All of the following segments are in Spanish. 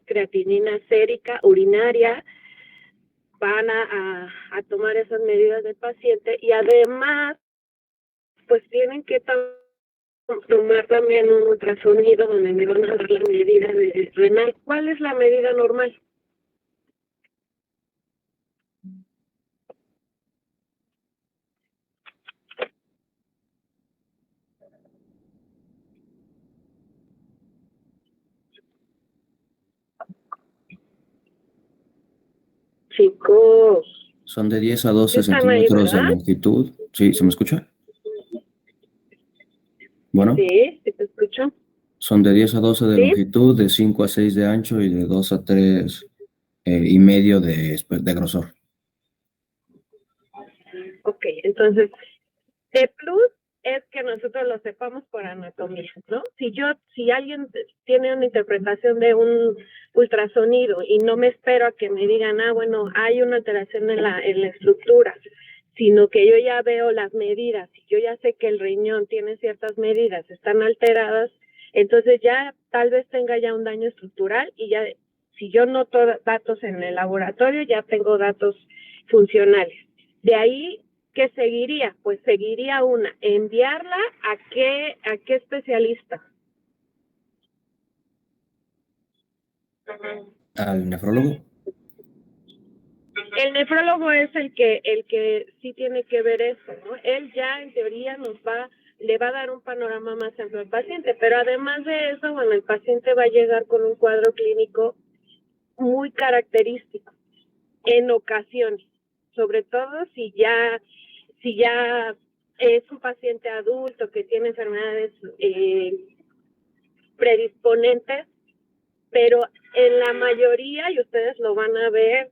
creatinina sérica, urinaria, van a tomar esas medidas del paciente y además pues tienen que tomar también un ultrasonido donde me van a dar la medida de renal. ¿Cuál es la medida normal? Chicos, Son de 10 a 12 ¿están ahí, centímetros de verdad? longitud. ¿Sí? ¿Se me escucha? Bueno, Sí, sí te escucho. son de 10 a 12 de ¿Sí? longitud, de 5 a 6 de ancho y de 2 a 3 y medio de grosor. Ok, entonces, de plus es que nosotros lo sepamos por anatomía, ¿no? Si alguien tiene una interpretación de un ultrasonido y no me espero a que me digan, bueno, hay una alteración en la estructura, sino que yo ya veo las medidas, y yo ya sé que el riñón tiene ciertas medidas, están alteradas, entonces ya tal vez tenga ya un daño estructural y ya, si yo noto datos en el laboratorio, ya tengo datos funcionales. De ahí, ¿qué seguiría? Pues seguiría enviarla a qué especialista. ¿Al nefrólogo? El nefrólogo es el que sí tiene que ver eso, ¿no? Él ya en teoría le va a dar un panorama más amplio al paciente, pero además de eso, bueno, el paciente va a llegar con un cuadro clínico muy característico en ocasiones, sobre todo si ya es un paciente adulto que tiene enfermedades predisponentes, pero en la mayoría, y ustedes lo van a ver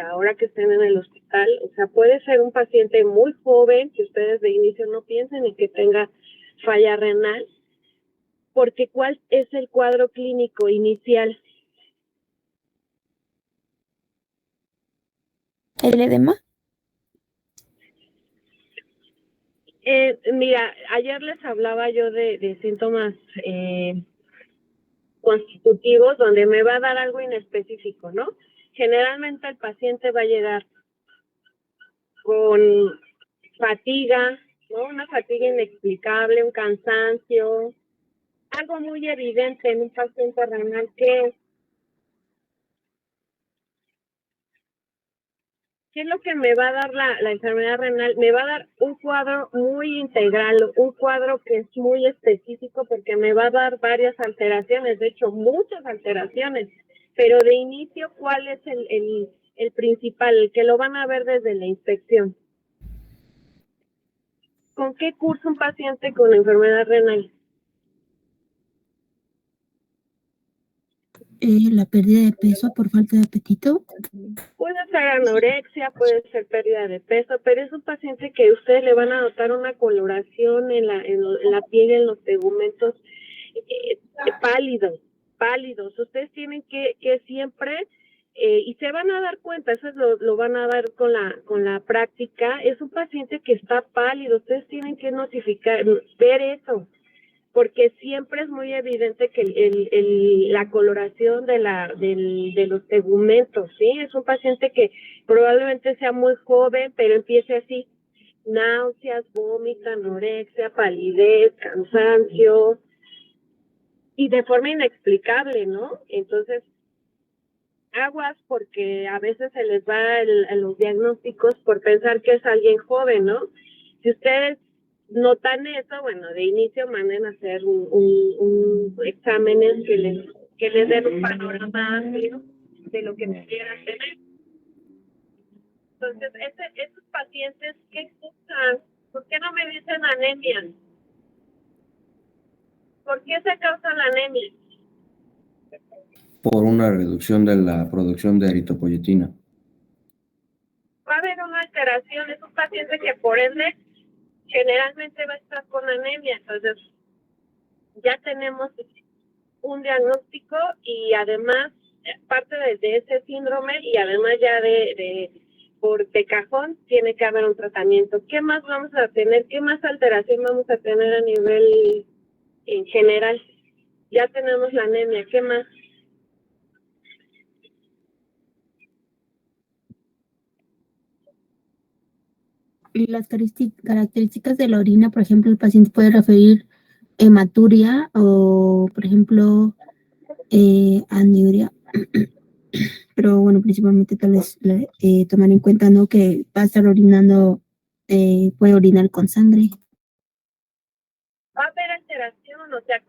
ahora que estén en el hospital, o sea, puede ser un paciente muy joven que ustedes de inicio no piensen en que tenga falla renal, porque ¿cuál es el cuadro clínico inicial? ¿El edema? Mira, ayer les hablaba yo de síntomas constitutivos donde me va a dar algo inespecífico, ¿no? Generalmente el paciente va a llegar con fatiga, ¿no? Una fatiga inexplicable, un cansancio, algo muy evidente en un paciente renal que ¿qué es lo que me va a dar la enfermedad renal? Me va a dar un cuadro muy integral, un cuadro que es muy específico porque me va a dar varias alteraciones, de hecho muchas alteraciones, pero de inicio, ¿cuál es el principal, el que lo van a ver desde la inspección? ¿Con qué cursa un paciente con enfermedad renal? La pérdida de peso por falta de apetito. Puede ser anorexia, puede ser pérdida de peso, pero es un paciente que ustedes le van a notar una coloración en la piel, en los tegumentos, pálidos. Ustedes tienen que siempre, y se van a dar cuenta, eso lo van a dar con la práctica, es un paciente que está pálido, ustedes tienen que ver eso, porque siempre es muy evidente que la coloración de los tegumentos, ¿sí? Es un paciente que probablemente sea muy joven, pero empiece así, náuseas, vómito, anorexia, palidez, cansancio, y de forma inexplicable, ¿no? Entonces, aguas porque a veces se les va en los diagnósticos por pensar que es alguien joven, ¿no? Si ustedes notan eso, bueno, de inicio manden a hacer un exámenes que les den un panorama amplio de lo que pudieran tener. Entonces, esos pacientes, ¿qué cursan? ¿Por qué no me dicen anemia? ¿Por qué se causa la anemia? Por una reducción de la producción de eritropoyetina. Va a haber una alteración, es un paciente que por ende generalmente va a estar con anemia, entonces ya tenemos un diagnóstico y además parte de ese síndrome y además ya de cajón tiene que haber un tratamiento. ¿Qué más vamos a tener? ¿Qué más alteración vamos a tener a nivel en general? Ya tenemos la anemia, ¿qué más? Y las características de la orina, por ejemplo, el paciente puede referir hematuria o, por ejemplo, anuria. Pero bueno, principalmente tal vez tomar en cuenta, ¿no? Que va a estar orinando, puede orinar con sangre. Va a haber alteración, o sea,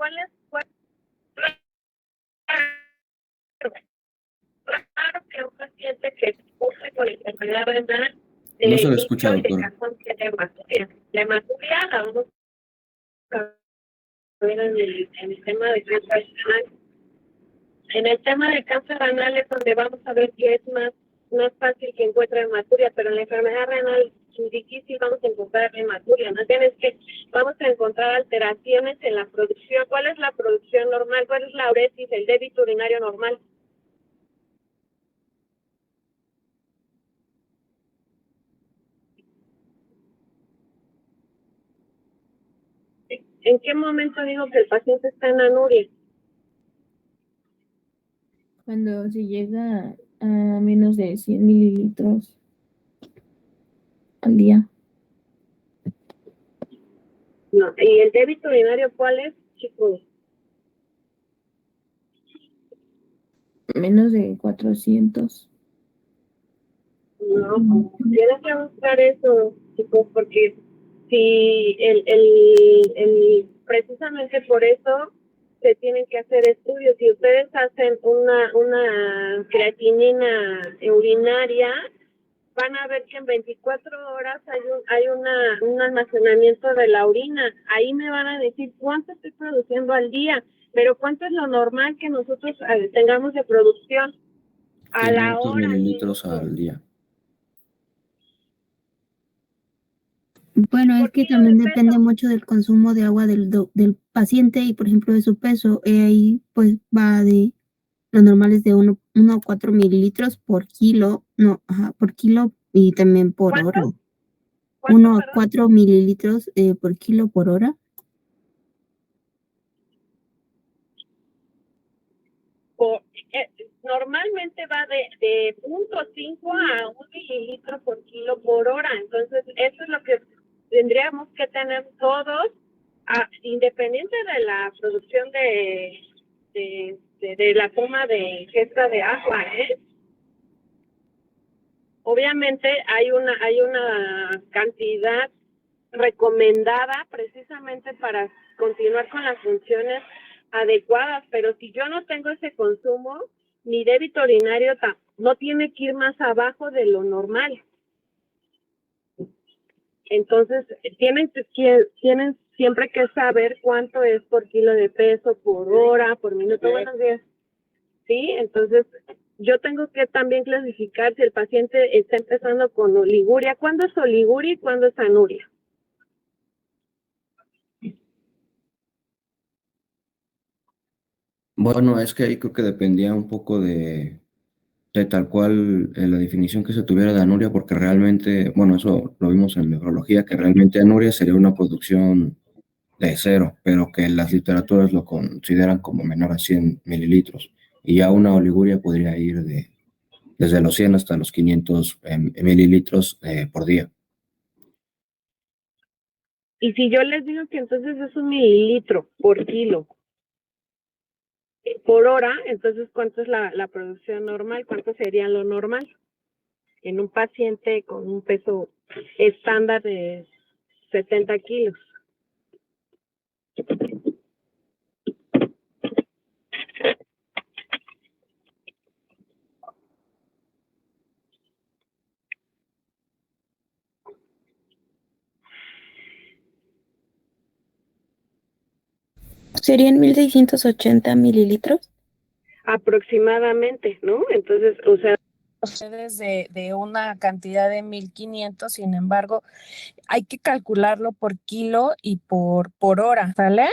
claro que un paciente que sufre con enfermedad renal No se le escucha, inicio de doctora. cajón tiene hematuria. La hematuria la vamos a ver en el tema de cáncer renal. En el tema de cáncer renal es donde vamos a ver que es más fácil que encuentre hematuria, pero en la enfermedad renal es difícil vamos a encontrar hematuria. No tienes que, vamos a encontrar alteraciones en la producción. ¿Cuál es la producción normal? ¿Cuál es la uresis, el débito urinario normal? ¿En qué momento digo que el paciente está en anuria? Cuando se llega a menos de 100 mililitros al día. No. ¿Y el débito urinario cuál es, chicos? Menos de 400. No, tienes que buscar eso, chicos, porque si precisamente por eso se tienen que hacer estudios. Si ustedes hacen una creatinina urinaria, van a ver que en 24 horas un almacenamiento de la orina. Ahí me van a decir cuánto estoy produciendo al día, pero cuánto es lo normal que nosotros tengamos de producción a la 500 hora, mililitros niños. al día. Bueno, es Por que kilo de también depende peso. mucho del consumo de agua del paciente y, por ejemplo, de su peso. Ahí pues va de lo normal es de 1 a 4 mililitros por kilo, no, ajá, por kilo y también por hora. ¿Cuánto? ¿Cuánto, 1 a perdón? 4 mililitros por kilo por hora. Por, normalmente va de 0.5 a 1 mililitro por kilo por hora. Entonces, eso es lo que tendríamos que tener todos, independiente de la producción de la toma de ingesta de agua, ¿eh? Obviamente hay una cantidad recomendada precisamente para continuar con las funciones adecuadas, pero si yo no tengo ese consumo, mi débito urinario no tiene que ir más abajo de lo normal. Entonces, tienen siempre que saber cuánto es por kilo de peso, por hora, por minuto. Buenos días. Sí, entonces yo tengo que también clasificar si el paciente está empezando con oliguria. ¿Cuándo es oliguria y cuándo es anuria? Bueno, es que ahí creo que dependía un poco de tal cual la definición que se tuviera de anuria, porque realmente, bueno, eso lo vimos en nefrología, que realmente anuria sería una producción de cero, pero que las literaturas lo consideran como menor a 100 mililitros. Y ya una oliguria podría ir desde los 100 hasta los 500 mililitros por día. Y si yo les digo que entonces es 1 mililitro por kilo por hora, entonces ¿cuánto es la producción normal? ¿Cuánto sería lo normal en un paciente con un peso estándar de 70 kilos? Serían 1680 mililitros. Aproximadamente, ¿no? Entonces, o sea, ustedes de una cantidad de 1500, sin embargo, hay que calcularlo por kilo y por hora, ¿sale?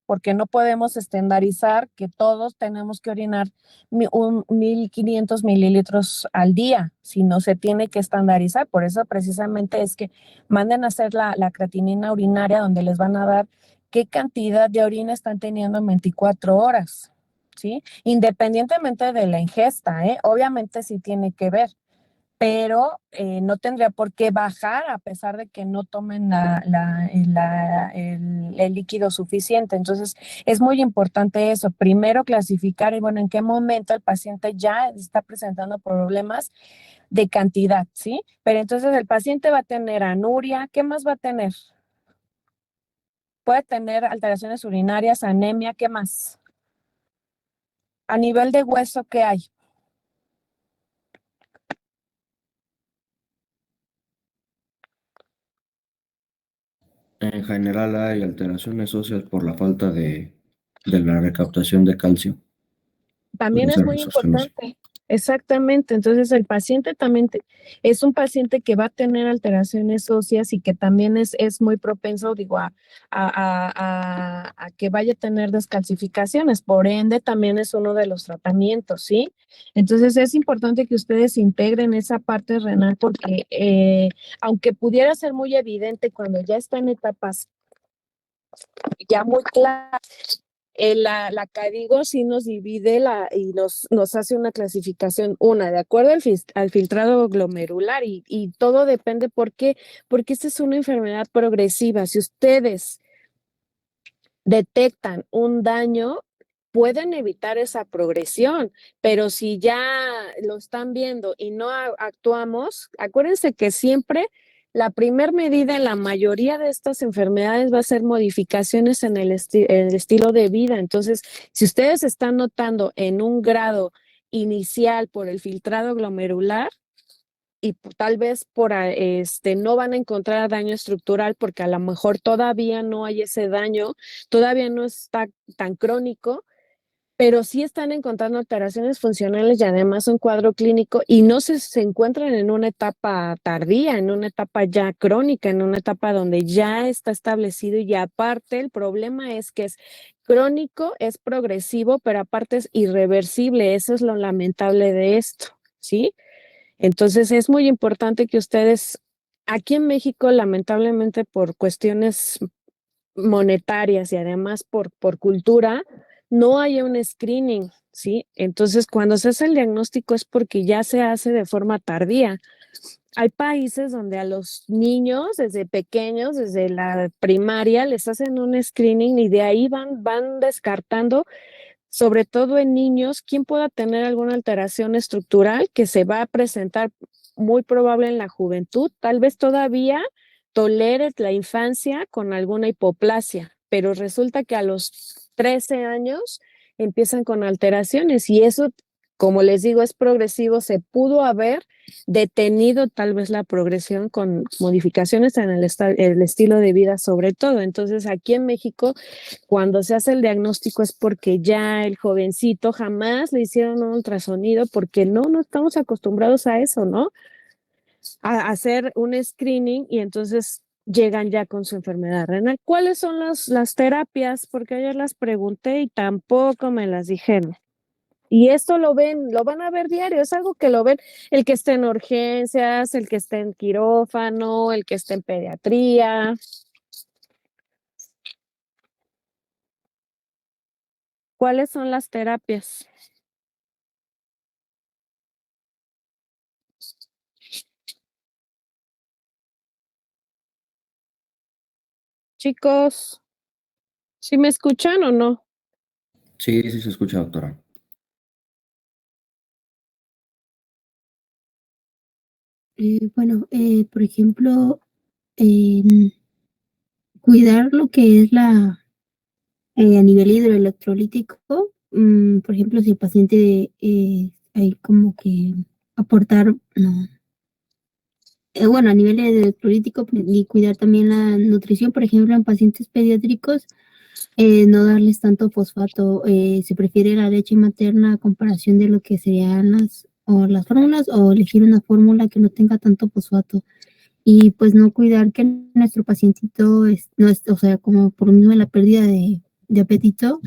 Porque no podemos estandarizar que todos tenemos que orinar 1500 mililitros al día, sino se tiene que estandarizar. Por eso precisamente es que manden a hacer la creatinina urinaria donde les van a dar qué cantidad de orina están teniendo en 24 horas. ¿Sí? Independientemente de la ingesta, ¿eh? Obviamente sí tiene que ver, pero no tendría por qué bajar a pesar de que no tomen el líquido suficiente. Entonces, es muy importante eso. Primero clasificar, y bueno, en qué momento el paciente ya está presentando problemas de cantidad, ¿sí? Pero entonces el paciente va a tener anuria, ¿qué más va a tener? Puede tener alteraciones urinarias, anemia, ¿qué más? A nivel de hueso, ¿qué hay? En general hay alteraciones óseas por la falta de la recaptación de calcio. También Puede es ser muy resostenerse. importante. Exactamente. Entonces, el paciente también es un paciente que va a tener alteraciones óseas y que también es muy propenso, digo, a que vaya a tener descalcificaciones. Por ende, también es uno de los tratamientos, ¿sí? Entonces, es importante que ustedes integren esa parte renal porque, aunque pudiera ser muy evidente cuando ya está en etapas ya muy claras, la CADIGO sí nos divide y nos hace una clasificación, de acuerdo al filtrado glomerular y todo depende porque esta es una enfermedad progresiva. Si ustedes detectan un daño, pueden evitar esa progresión, pero si ya lo están viendo y no actuamos, acuérdense que siempre la primer medida en la mayoría de estas enfermedades va a ser modificaciones en el estilo de vida. Entonces, si ustedes están notando en un grado inicial por el filtrado glomerular, y tal vez no van a encontrar daño estructural porque a lo mejor todavía no hay ese daño, todavía no está tan crónico, pero sí están encontrando alteraciones funcionales y además un cuadro clínico y no se encuentran en una etapa tardía, en una etapa ya crónica, en una etapa donde ya está establecido y aparte el problema es que es crónico, es progresivo, pero aparte es irreversible. Eso es lo lamentable de esto, ¿sí? Entonces es muy importante que ustedes, aquí en México, lamentablemente por cuestiones monetarias y además por cultura, no hay un screening, ¿sí? Entonces cuando se hace el diagnóstico es porque ya se hace de forma tardía. Hay países donde a los niños desde pequeños, desde la primaria, les hacen un screening y de ahí van descartando sobre todo en niños, quien pueda tener alguna alteración estructural que se va a presentar muy probable en la juventud, tal vez todavía toleres la infancia con alguna hipoplasia, pero resulta que a los 13 años empiezan con alteraciones y eso, como les digo, es progresivo, se pudo haber detenido tal vez la progresión con modificaciones en el estilo de vida sobre todo. Entonces, aquí en México cuando se hace el diagnóstico es porque ya el jovencito jamás le hicieron un ultrasonido porque no estamos acostumbrados a eso, ¿no? A hacer un screening y entonces llegan ya con su enfermedad renal. ¿Cuáles son las terapias? Porque ayer las pregunté y tampoco me las dijeron. Y esto lo van a ver diario, es algo que lo ven el que esté en urgencias, el que esté en quirófano, el que esté en pediatría. ¿Cuáles son las terapias? Chicos, ¿sí me escuchan o no? Sí, sí se escucha, doctora. Bueno, por ejemplo, cuidar lo que es a nivel hidroelectrolítico, por ejemplo, si el paciente hay como que aportar, no, bueno, a nivel electrolítico y cuidar también la nutrición, por ejemplo, en pacientes pediátricos, no darles tanto fosfato, se prefiere la leche materna a comparación de lo que serían las fórmulas o elegir una fórmula que no tenga tanto fosfato. Y pues no cuidar que nuestro pacientito no es, o sea, como por lo mismo de la pérdida de apetito,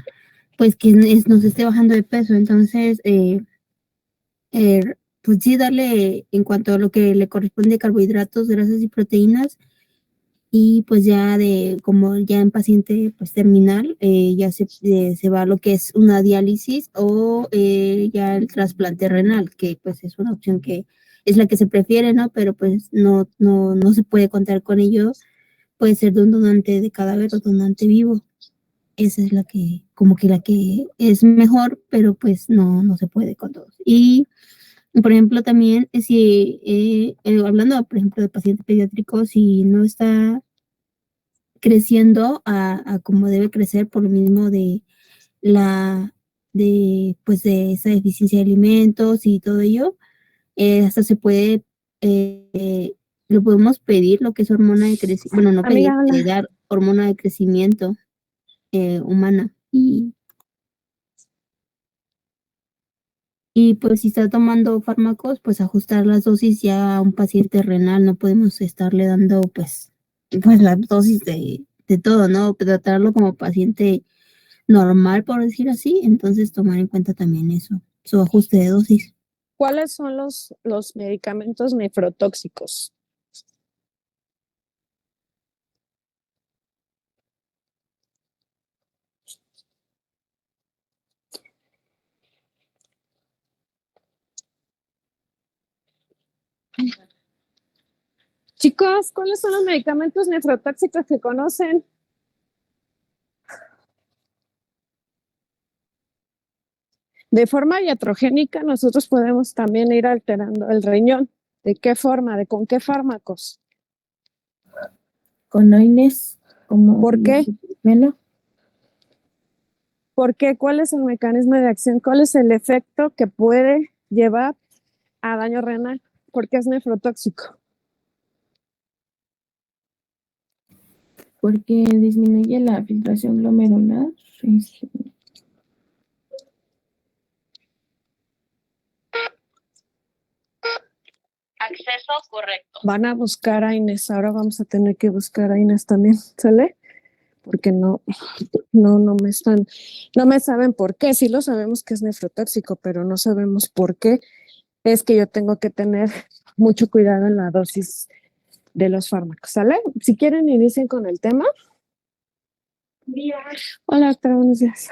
pues que nos esté bajando de peso. Entonces, eh, pues sí, darle en cuanto a lo que le corresponde carbohidratos, grasas y proteínas, y pues ya como ya en paciente pues terminal, ya se va a lo que es una diálisis o ya el trasplante renal, que pues es una opción que es la que se prefiere, ¿no? Pero pues no se puede contar con ello, puede ser de un donante de cadáver o donante vivo. Esa es la que, como que la que es mejor, pero pues no se puede con todos. Y por ejemplo, también si hablando, por ejemplo, de paciente pediátrico, si no está creciendo a como debe crecer por lo mismo de la pues de esa deficiencia de alimentos y todo ello, hasta se puede lo podemos pedir lo que es hormona de crecimiento, bueno, no pedir, Amiga, hola. dar hormona de crecimiento humana y pues si está tomando fármacos, pues ajustar las dosis ya a un paciente renal, no podemos estarle dando pues la dosis de todo, ¿no? Tratarlo como paciente normal, por decir así, entonces tomar en cuenta también eso, su ajuste de dosis. ¿Cuáles son los medicamentos nefrotóxicos? Chicos, ¿cuáles son los medicamentos nefrotóxicos que conocen? De forma iatrogénica, nosotros podemos también ir alterando el riñón. ¿De qué forma? ¿De con qué fármacos? Con AINES, como ¿Por qué? Bueno, ¿Por qué? ¿Cuál es el mecanismo de acción? ¿Cuál es el efecto que puede llevar a daño renal? Porque es nefrotóxico. porque disminuye la filtración glomerular. Este, Acceso correcto. Van a buscar a Inés. Ahora vamos a tener que buscar a Inés también, ¿sale? Porque no me saben por qué. Sí lo sabemos que es nefrotóxico, pero no sabemos por qué. Es que yo tengo que tener mucho cuidado en la dosis de los fármacos, ¿sale? Si quieren, inicien con el tema. Hola, doctora, buenos días.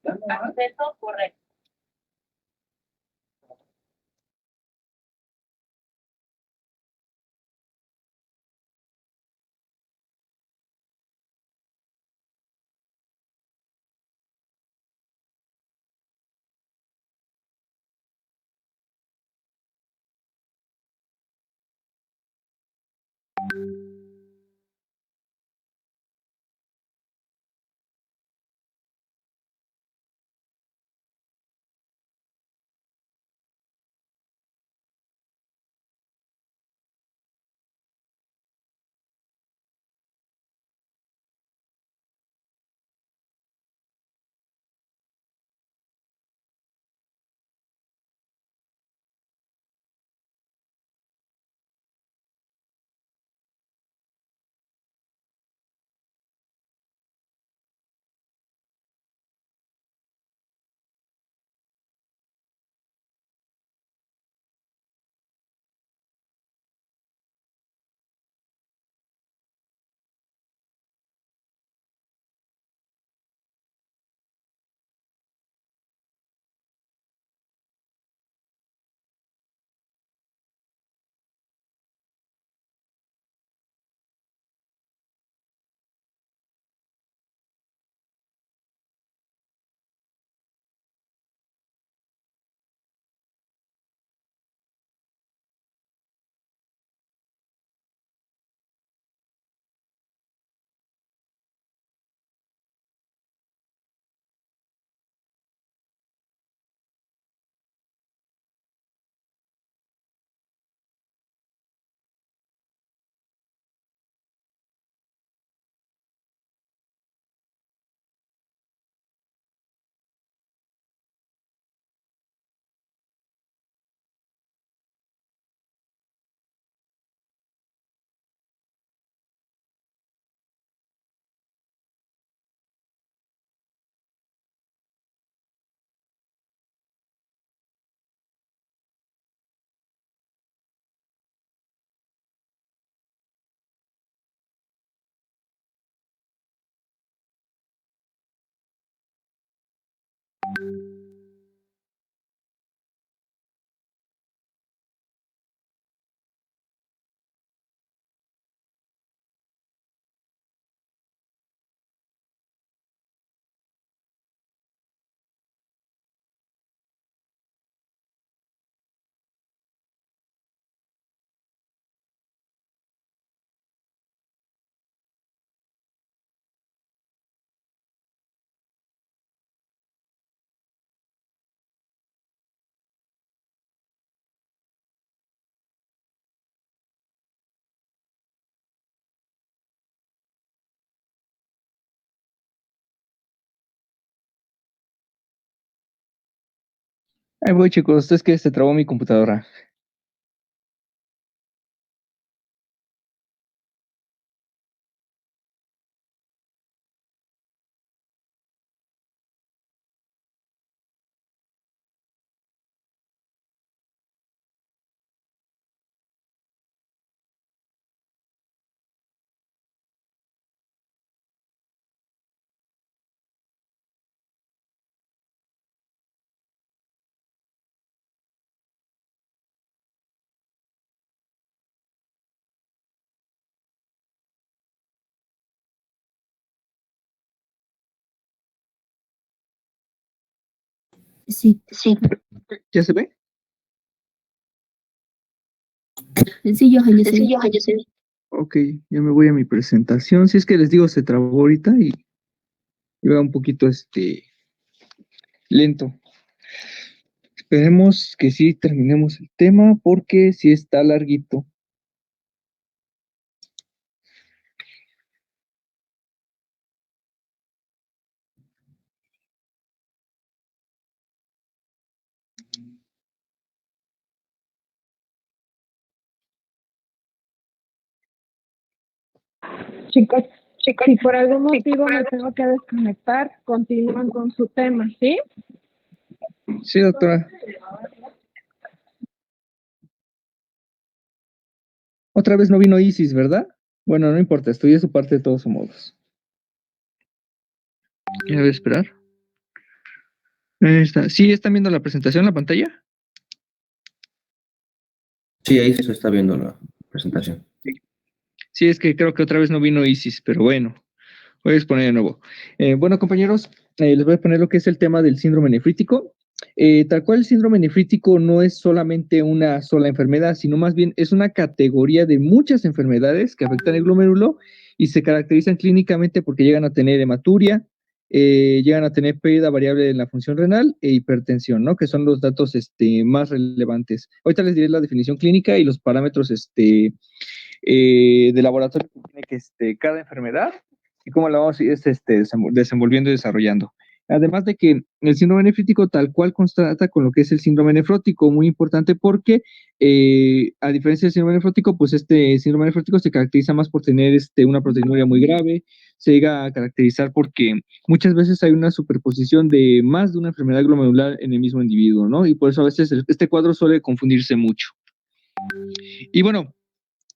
Acceso correcto. Ahí voy, chicos, es que se trabó mi computadora. Sí, ¿Ya se ve? sí, Johan, yo sé. Ok, ya me voy a mi presentación. Si es que les digo, se trabó ahorita y iba un poquito lento. Esperemos que sí terminemos el tema porque sí está larguito. Chicos, si por algún motivo me tengo que desconectar, continúan con su tema, ¿sí? Sí, doctora. Otra vez no vino Isis, ¿verdad? Bueno, no importa, estudié su parte de todos modos. Ya voy a esperar. Ahí está. ¿Sí están viendo la presentación en la pantalla? Sí, ahí se está viendo la presentación. Sí, es que creo que otra vez no vino Isis, pero bueno, voy a exponer de nuevo. Bueno, compañeros, les voy a poner lo que es el tema del síndrome nefrítico. Tal cual el síndrome nefrítico no es solamente una sola enfermedad, sino más bien es una categoría de muchas enfermedades que afectan el glomérulo y se caracterizan clínicamente porque llegan a tener hematuria, llegan a tener pérdida variable de la función renal e hipertensión, ¿no? Que son los datos más relevantes. Ahorita les diré la definición clínica y los parámetros de laboratorio que tiene cada enfermedad y cómo la vamos a ir desenvolviendo y desarrollando. Además de que el síndrome nefrítico tal cual constata con lo que es el síndrome nefrótico, muy importante porque a diferencia del síndrome nefrótico, pues este síndrome nefrótico se caracteriza más por tener una proteinuria muy grave, se llega a caracterizar porque muchas veces hay una superposición de más de una enfermedad glomerular en el mismo individuo, ¿no? Y por eso a veces este cuadro suele confundirse mucho. Y bueno,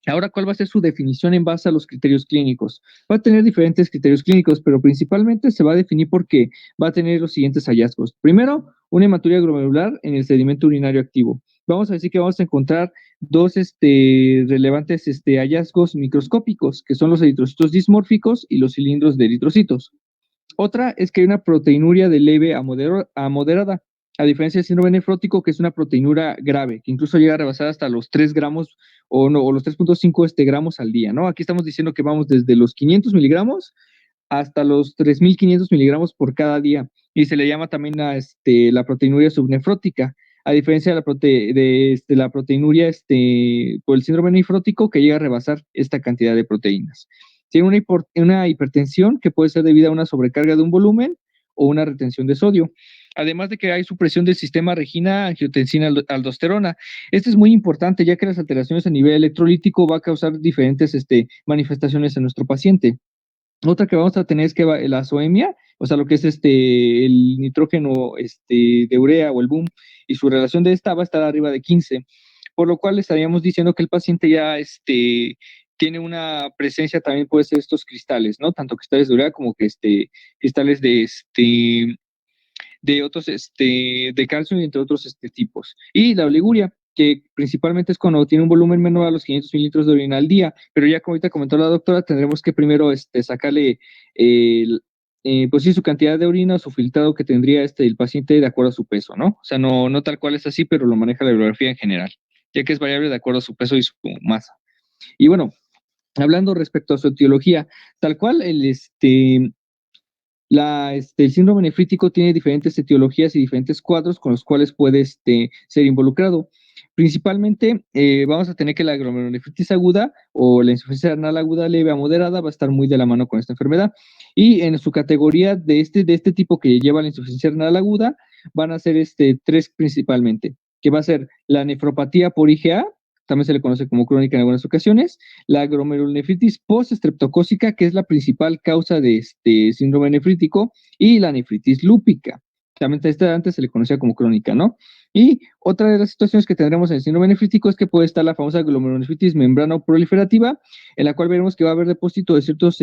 ahora, ¿cuál va a ser su definición en base a los criterios clínicos? Va a tener diferentes criterios clínicos, pero principalmente se va a definir porque va a tener los siguientes hallazgos. Primero, una hematuria glomerular en el sedimento urinario activo. Vamos a decir que vamos a encontrar dos relevantes hallazgos microscópicos, que son los eritrocitos dismórficos y los cilindros de eritrocitos. Otra es que hay una proteinuria de leve a moderada, a diferencia del síndrome nefrótico, que es una proteinura grave, que incluso llega a rebasar hasta los 3 gramos o los 3.5 gramos al día, ¿no? Aquí estamos diciendo que vamos desde los 500 miligramos hasta los 3.500 miligramos por cada día, y se le llama también a la proteinuria subnefrótica, a diferencia de la proteinuria por el síndrome nefrótico, que llega a rebasar esta cantidad de proteínas. Tiene una hipertensión que puede ser debida a una sobrecarga de un volumen o una retención de sodio. Además de que hay supresión del sistema regina angiotensina aldosterona. Esto es muy importante ya que las alteraciones a nivel electrolítico va a causar diferentes manifestaciones en nuestro paciente. Otra que vamos a tener es que la azoemia, o sea, lo que es el nitrógeno de urea o el boom, y su relación de esta va a estar arriba de 15, por lo cual estaríamos diciendo que el paciente ya tiene una presencia, también puede ser estos cristales, ¿no? Tanto cristales de urea como que cristales de otros, de calcio y entre otros tipos. Y la oliguria, que principalmente es cuando tiene un volumen menor a los 500 mililitros de orina al día, pero ya como ahorita comentó la doctora, tendremos que primero sacarle pues sí, su cantidad de orina o su filtrado que tendría el paciente de acuerdo a su peso, ¿no? O sea, no tal cual es así, pero lo maneja la bibliografía en general, ya que es variable de acuerdo a su peso y su masa. Y bueno, hablando respecto a su etiología, tal cual el síndrome nefrítico tiene diferentes etiologías y diferentes cuadros con los cuales puede ser involucrado. Principalmente vamos a tener que la glomerulonefritis aguda o la insuficiencia renal aguda leve a moderada va a estar muy de la mano con esta enfermedad. Y en su categoría de este tipo que lleva la insuficiencia renal aguda, van a ser tres principalmente, que va a ser la nefropatía por IgA, también se le conoce como crónica en algunas ocasiones, la glomerulonefritis post-estreptocócica, que es la principal causa de este síndrome nefrítico, y la nefritis lúpica. También esta antes se le conocía como crónica, ¿no? Y otra de las situaciones que tendremos en el síndrome nefrítico es que puede estar la famosa glomerulonefritis membrano-proliferativa, en la cual veremos que va a haber depósito de ciertos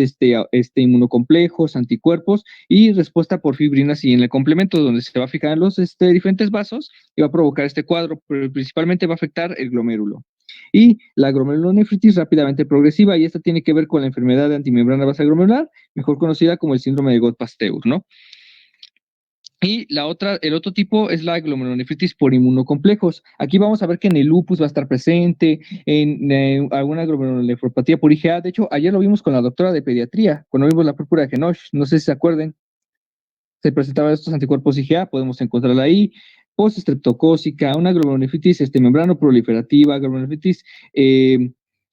inmunocomplejos, anticuerpos y respuesta por fibrinas y en el complemento, donde se va a fijar en los diferentes vasos y va a provocar este cuadro, pero principalmente va a afectar el glomérulo. Y la glomerulonefritis rápidamente progresiva, y esta tiene que ver con la enfermedad de antimembrana basal glomerular, mejor conocida como el síndrome de Gott-Pasteur, ¿no? Y el otro tipo es la glomerulonefritis por inmunocomplejos. Aquí vamos a ver que en el lupus va a estar presente, en alguna glomerulonefropatía por IgA. De hecho, ayer lo vimos con la doctora de pediatría, cuando vimos la púrpura de Genoch. No sé si se acuerden. Se presentaban estos anticuerpos IgA, podemos encontrarla ahí. Post-estreptocócica, una glomerulonefritis membrano proliferativa, glomerulonefritis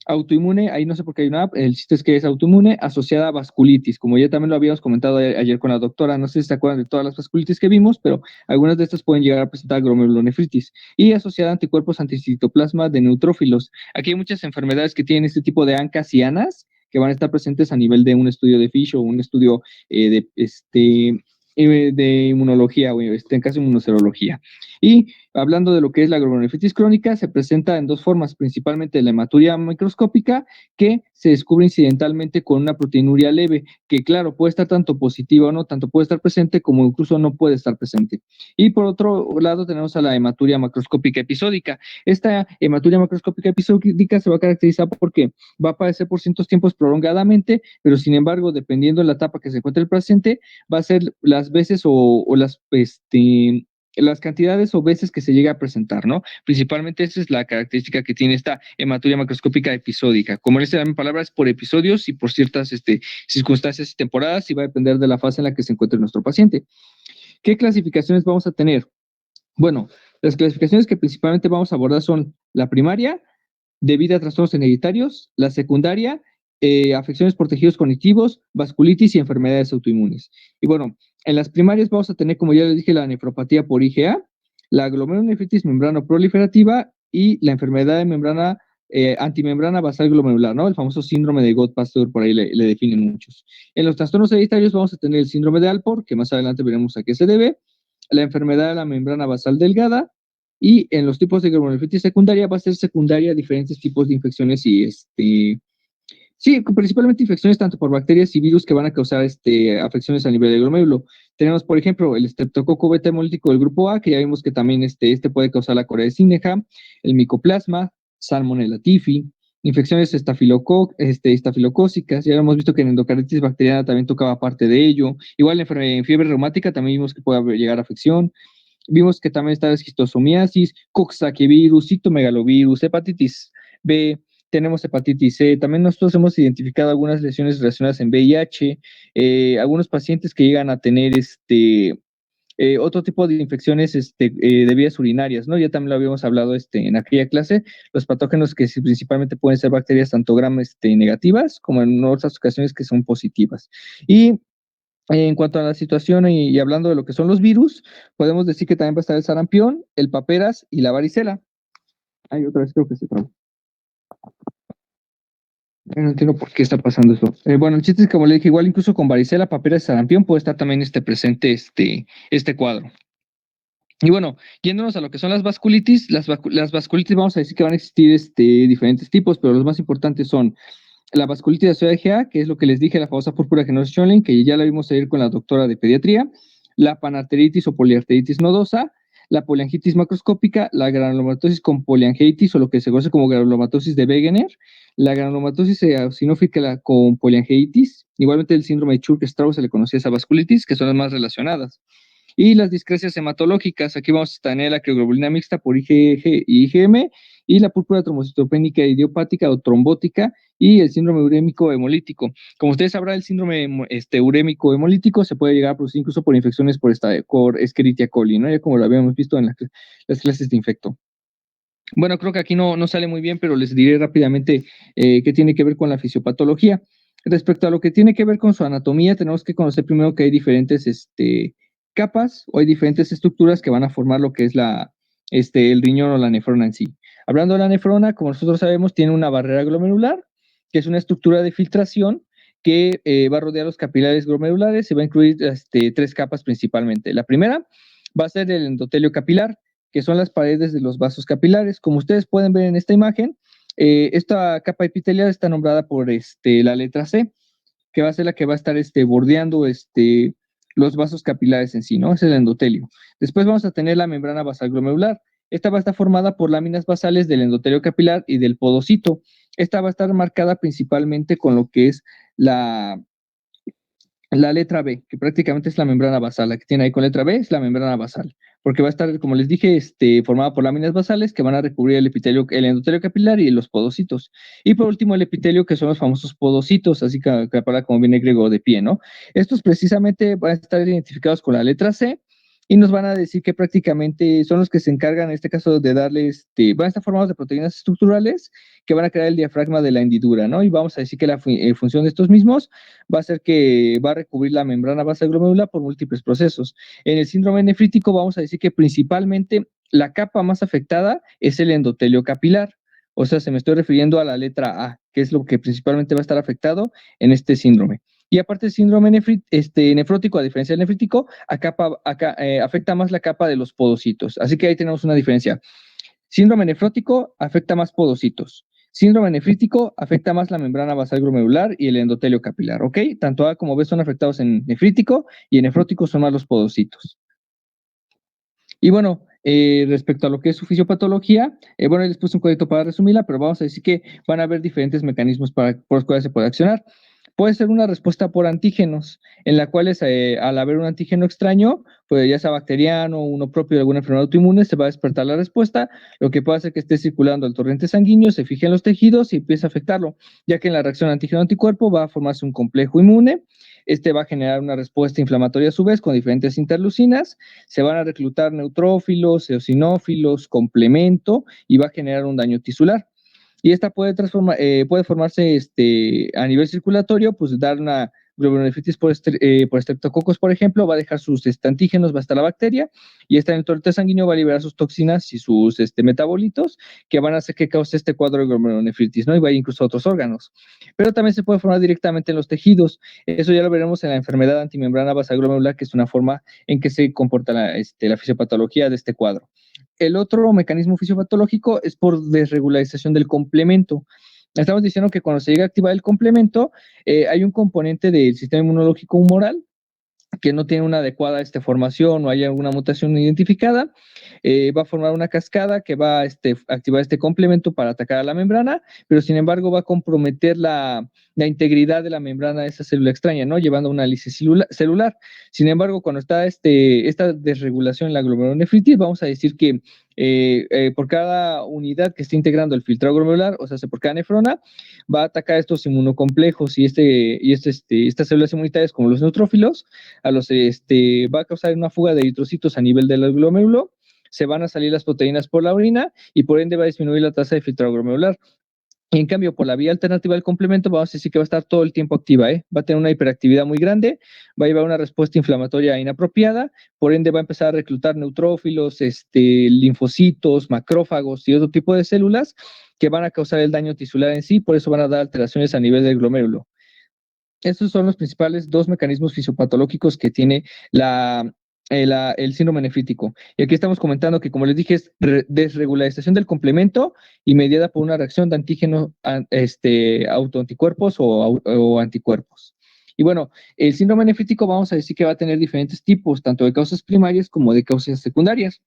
autoinmune, ahí no sé por qué hay una app, el chiste es que es autoinmune asociada a vasculitis, como ya también lo habíamos comentado ayer con la doctora, no sé si se acuerdan de todas las vasculitis que vimos, pero algunas de estas pueden llegar a presentar glomerulonefritis y asociada a anticuerpos anticitoplasma de neutrófilos. Aquí hay muchas enfermedades que tienen este tipo de ANCAs y ANAS que van a estar presentes a nivel de un estudio de FISH o un estudio de inmunología o en caso de inmunoserología. Y hablando de lo que es la glomerulonefritis crónica, se presenta en dos formas, principalmente la hematuria microscópica, que se descubre incidentalmente con una proteinuria leve, que claro, puede estar tanto positiva o no, tanto puede estar presente como incluso no puede estar presente. Y por otro lado tenemos a la hematuria macroscópica episódica. Esta hematuria macroscópica episódica se va a caracterizar porque va a aparecer por ciertos tiempos prolongadamente, pero sin embargo, dependiendo de la etapa que se encuentre el paciente, va a ser las veces o las cantidades o veces que se llega a presentar, ¿no? Principalmente esa es la característica que tiene esta hematuria macroscópica episódica. Como les la palabra, es por episodios y por ciertas circunstancias y temporadas y va a depender de la fase en la que se encuentre nuestro paciente. ¿Qué clasificaciones vamos a tener? Bueno, las clasificaciones que principalmente vamos a abordar son la primaria, debido a trastornos hereditarios, la secundaria, afecciones por tejidos cognitivos, vasculitis y enfermedades autoinmunes. Y bueno, en las primarias vamos a tener, como ya les dije, la nefropatía por IgA, la glomerulonefritis membrano proliferativa y la enfermedad de membrana antimembrana basal glomerular, ¿no? El famoso síndrome de Gott-Pasteur, por ahí le definen muchos. En los trastornos hereditarios vamos a tener el síndrome de Alport, que más adelante veremos a qué se debe, la enfermedad de la membrana basal delgada, y en los tipos de glomerulonefritis secundaria va a ser secundaria a diferentes tipos de infecciones y sí, principalmente infecciones tanto por bacterias y virus que van a causar afecciones a nivel del glomérulo. Tenemos, por ejemplo, el estreptococo beta hemolítico del grupo A, que ya vimos que también puede causar la corea de Sydenham, el micoplasma, Salmonella typhi, infecciones estafilocócicas, ya hemos visto que en endocarditis bacteriana también tocaba parte de ello. Igual en fiebre reumática también vimos que puede llegar a afección. Vimos que también está la esquistosomiasis, coxsackie-virus, citomegalovirus, hepatitis B, tenemos hepatitis C. También nosotros hemos identificado algunas lesiones relacionadas en VIH, algunos pacientes que llegan a tener otro tipo de infecciones de vías urinarias, ¿no? Ya también lo habíamos hablado en aquella clase, los patógenos que principalmente pueden ser bacterias tanto gram negativas como en otras ocasiones que son positivas. Y en cuanto a la situación y hablando de lo que son los virus, podemos decir que también va a estar el sarampión, el paperas y la varicela. Ay, otra vez creo que se trabó. No entiendo por qué está pasando eso. Bueno, el chiste es que, como le dije, igual incluso con varicela, paperas y sarampión puede estar también presente este cuadro. Y bueno, yéndonos a lo que son las vasculitis, las vasculitis vamos a decir que van a existir diferentes tipos, pero los más importantes son la vasculitis asociada a IgA, que es lo que les dije, la famosa púrpura Genoch-Schönlein, que ya la vimos ayer con la doctora de pediatría, la panarteritis o poliarteritis nodosa, la poliangitis macroscópica, la granulomatosis con poliangitis o lo que se conoce como granulomatosis de Wegener, la granulomatosis eosinófica con poliangitis, igualmente el síndrome de Churg-Strauss se le conocía esa vasculitis, que son las más relacionadas. Y las discrecias hematológicas, aquí vamos a tener la crioglobulina mixta por IgG y IgM, y la púrpura trombocitopénica idiopática o trombótica, y el síndrome urémico hemolítico. Como ustedes sabrán, el síndrome urémico hemolítico se puede llegar a producir incluso por infecciones por Escherichia coli, ¿no? Ya como lo habíamos visto en las clases de infecto. Bueno, creo que aquí no sale muy bien, pero les diré rápidamente qué tiene que ver con la fisiopatología. Respecto a lo que tiene que ver con su anatomía, tenemos que conocer primero que hay diferentes capas o hay diferentes estructuras que van a formar lo que es el riñón o la nefrona en sí. Hablando de la nefrona, como nosotros sabemos, tiene una barrera glomerular, que es una estructura de filtración que va a rodear los capilares glomerulares y va a incluir 3 capas principalmente. La primera va a ser el endotelio capilar, que son las paredes de los vasos capilares. Como ustedes pueden ver en esta imagen, esta capa epitelial está nombrada por la letra C, que va a ser la que va a estar bordeando los vasos capilares en sí, ¿no? Es el endotelio. Después vamos a tener la membrana basal glomerular. Esta va a estar formada por láminas basales del endotelio capilar y del podocito. Esta va a estar marcada principalmente con lo que es la letra B, que prácticamente es la membrana basal. La que tiene ahí con letra B es la membrana basal, porque va a estar, como les dije, formada por láminas basales que van a recubrir el epitelio, el endotelio capilar y los podocitos. Y por último, el epitelio, que son los famosos podocitos, así que para como viene griego de pie, ¿no? Estos precisamente van a estar identificados con la letra C y nos van a decir que prácticamente son los que se encargan, en este caso, de darle, van a estar formados de proteínas estructurales que van a crear el diafragma de la hendidura, ¿no? Y vamos a decir que la función de estos mismos va a ser que va a recubrir la membrana basal glomerular por múltiples procesos. En el síndrome nefrítico vamos a decir que principalmente la capa más afectada es el endotelio capilar. O sea, se me estoy refiriendo a la letra A, que es lo que principalmente va a estar afectado en este síndrome. Y aparte el síndrome nefrótico, a diferencia del nefrítico, afecta más la capa de los podocitos. Así que ahí tenemos una diferencia. Síndrome nefrótico afecta más podocitos. Síndrome nefrítico afecta más la membrana basal glomerular y el endotelio capilar, ¿ok? Tanto A como B son afectados en nefrítico y en nefrótico son más los podocitos. Y bueno, respecto a lo que es su fisiopatología, bueno, les puse un código para resumirla, pero vamos a decir que van a haber diferentes mecanismos por los cuales se puede accionar. Puede ser una respuesta por antígenos, en la cual al haber un antígeno extraño, pues ya sea bacteriano o uno propio de alguna enfermedad autoinmune, se va a despertar la respuesta, lo que puede hacer que esté circulando el torrente sanguíneo, se fije en los tejidos y empiece a afectarlo, ya que en la reacción antígeno-anticuerpo va a formarse un complejo inmune, va a generar una respuesta inflamatoria a su vez con diferentes interleucinas, se van a reclutar neutrófilos, eosinófilos, complemento y va a generar un daño tisular. Y esta puede formarse a nivel circulatorio, pues dar una glomerulonefritis por estreptococos, por ejemplo, va a dejar sus antígenos, va a estar la bacteria, y en el torrente sanguíneo va a liberar sus toxinas y sus metabolitos que van a hacer que cause este cuadro de glomerulonefritis, ¿no? Y va incluso a otros órganos. Pero también se puede formar directamente en los tejidos. Eso ya lo veremos en la enfermedad antimembrana basal glomerular, que es una forma en que se comporta la fisiopatología de este cuadro. El otro mecanismo fisiopatológico es por desregularización del complemento. Estamos diciendo que cuando se llega a activar el complemento, hay un componente del sistema inmunológico humoral que no tiene una adecuada formación o hay alguna mutación identificada, va a formar una cascada que va a activar este complemento para atacar a la membrana, pero sin embargo va a comprometer la integridad de la membrana de esa célula extraña, ¿no? Llevando a una lisis celular. Sin embargo, cuando está esta desregulación en la glomerulonefritis, vamos a decir que por cada unidad que esté integrando el filtrado glomerular, o sea, por cada nefrona, va a atacar estos inmunocomplejos y estas células inmunitarias como los neutrófilos, va a causar una fuga de eritrocitos a nivel del glomérulo, se van a salir las proteínas por la orina y por ende va a disminuir la tasa de filtrado glomerular. Y en cambio, por la vía alternativa del complemento, vamos a decir que va a estar todo el tiempo activa, va a tener una hiperactividad muy grande, va a llevar una respuesta inflamatoria inapropiada, por ende va a empezar a reclutar neutrófilos, linfocitos, macrófagos y otro tipo de células que van a causar el daño tisular en sí, por eso van a dar alteraciones a nivel del glomérulo. Estos son los principales 2 mecanismos fisiopatológicos que tiene el síndrome nefrítico. Y aquí estamos comentando que, como les dije, es desregularización del complemento y mediada por una reacción de antígeno autoanticuerpos o anticuerpos. Y bueno, el síndrome nefrítico vamos a decir que va a tener diferentes tipos, tanto de causas primarias como de causas secundarias.